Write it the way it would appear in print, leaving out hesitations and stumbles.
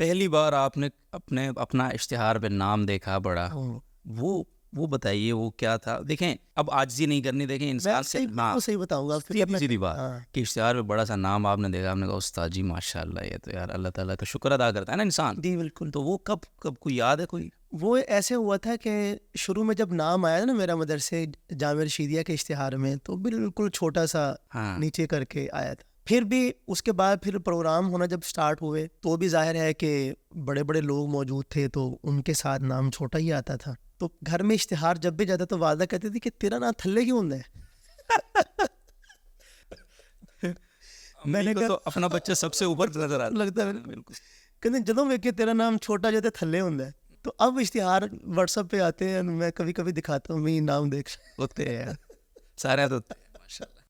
पहली बार आपने अपना इश्तिहार पे नाम देखा बड़ा, हाँ। वो बताइए वो क्या था? देखें अब आजिज़ी नहीं करनी, देखें इंसान मैं से सही ना, वो सही बताऊंगा फिर सीधी अपना। सीधी बात हाँ। कि इश्तिहार पे बड़ा सा नाम आपने देखा, आपने कहा उस्ताद जी माशाल्लाह, ये तो यार अल्लाह ताला का शुक्र अदा करता है ना इंसान। जी बिल्कुल। तो वो कब कब कोई याद है कोई? वो ऐसे हुआ था कि शुरू में जब नाम आया ना मेरा मदरसे जामिया रशीदिया के इश्तिहार में, तो बिल्कुल छोटा सा हाँ नीचे करके आया था। फिर भी उसके बाद फिर प्रोग्राम होना जब स्टार्ट हुए तो भी जाहिर है कि बड़े बड़े लोग मौजूद थे, तो उनके साथ नाम छोटा ही आता था। तो घर में इश्तिहार जब भी जाता तो वादा कहती थी कि तेरा नाम थल्ले क्यों होता है। मैंने तो अपना बच्चा सबसे ऊपर नजर आता लगता है बिल्कुल। कहते ਜਦੋਂ ਵੇਖੇ तेरा नाम छोटा जो थल्ले होता है। तो अब इश्तिहार व्हाट्सएप पे आते हैं, मैं कभी कभी दिखाता हूँ, मैं नाम देख होते हैं यार, सारे तो होते हैं माशाल्लाह।